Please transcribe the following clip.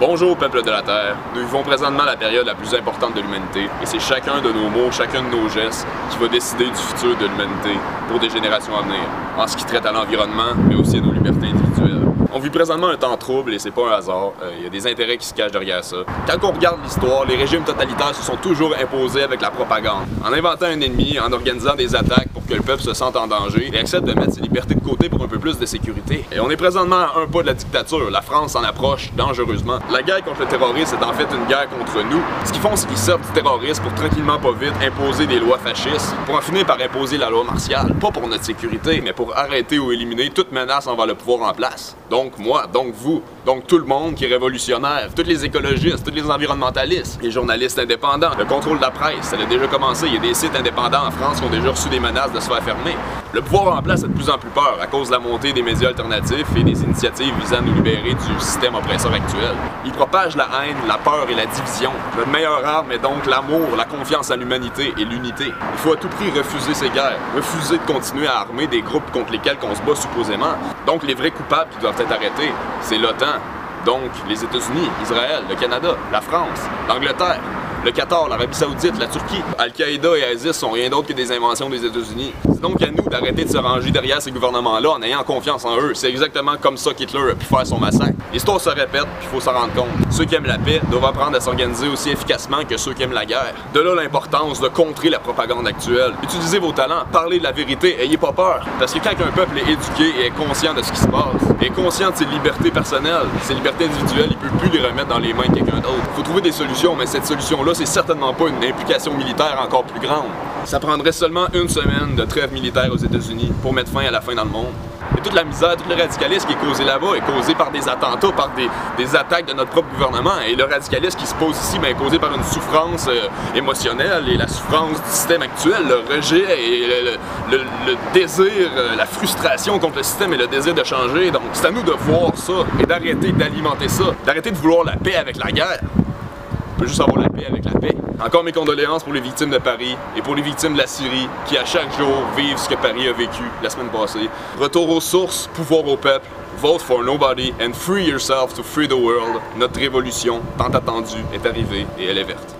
Bonjour peuple de la Terre, nous vivons présentement la période la plus importante de l'humanité et c'est chacun de nos mots, chacun de nos gestes qui va décider du futur de l'humanité pour des générations à venir, en ce qui traite à l'environnement mais aussi à nos libertés individuelles. On vit présentement un temps trouble et c'est pas un hasard, il y a des intérêts qui se cachent derrière ça. Quand on regarde l'histoire, les régimes totalitaires se sont toujours imposés avec la propagande, en inventant un ennemi, en organisant des attaques pour que le peuple se sente en danger et accepte de mettre ses libertés de côté pour un peu plus de sécurité. Et on est présentement à un pas de la dictature, la France en approche dangereusement. La guerre contre le terrorisme est en fait une guerre contre nous. Ce qu'ils font, c'est qu'ils sortent du terrorisme pour tranquillement pas vite imposer des lois fascistes, pour en finir par imposer la loi martiale, pas pour notre sécurité, mais pour arrêter ou éliminer toute menace envers le pouvoir en place. Donc moi, donc vous, donc tout le monde qui est révolutionnaire, tous les écologistes, tous les environnementalistes, les journalistes indépendants, le contrôle de la presse, ça a déjà commencé, il y a des sites indépendants en France qui ont déjà reçu des menaces de se faire fermer. Le pouvoir en place a de plus en plus peur à cause de la montée des médias alternatifs et des initiatives visant à nous libérer du système oppresseur actuel. Ils propagent la haine, la peur et la division. Notre meilleure arme est donc l'amour, la confiance en l'humanité et l'unité. Il faut à tout prix refuser ces guerres, refuser de continuer à armer des groupes contre lesquels on se bat supposément. Donc les vrais coupables qui doivent être arrêtés, c'est l'OTAN, donc les États-Unis, Israël, le Canada, la France, l'Angleterre, le Qatar, l'Arabie Saoudite, la Turquie. Al-Qaïda et ISIS sont rien d'autre que des inventions des États-Unis. C'est donc à nous d'arrêter de se ranger derrière ces gouvernements-là en ayant confiance en eux. C'est exactement comme ça qu'Hitler a pu faire son massacre. L'histoire se répète, puis il faut s'en rendre compte. Ceux qui aiment la paix doivent apprendre à s'organiser aussi efficacement que ceux qui aiment la guerre. De là l'importance de contrer la propagande actuelle. Utilisez vos talents, parlez de la vérité, ayez pas peur. Parce que quand un peuple est éduqué et est conscient de ce qui se passe, est conscient de ses libertés personnelles, ses libertés individuelles, il peut plus les remettre dans les mains de quelqu'un d'autre. Il faut trouver des solutions, mais cette solution-là, c'est certainement pas une implication militaire encore plus grande. Ça prendrait seulement une semaine de trêve militaire aux États-Unis pour mettre fin à la faim dans le monde. Et toute la misère, tout le radicalisme qui est causé là-bas est causé par des attentats, par des attaques de notre propre gouvernement. Et le radicalisme qui se pose ici est causé par une souffrance émotionnelle et la souffrance du système actuel, le rejet et le désir, la frustration contre le système et le désir de changer. Donc c'est à nous de voir ça et d'arrêter d'alimenter ça, d'arrêter de vouloir la paix avec la guerre. On peut juste avoir la paix avec la paix. Encore mes condoléances pour les victimes de Paris et pour les victimes de la Syrie qui à chaque jour vivent ce que Paris a vécu la semaine passée. Retour aux sources, pouvoir au peuple, vote for nobody and free yourself to free the world. Notre révolution, tant attendue, est arrivée et elle est verte.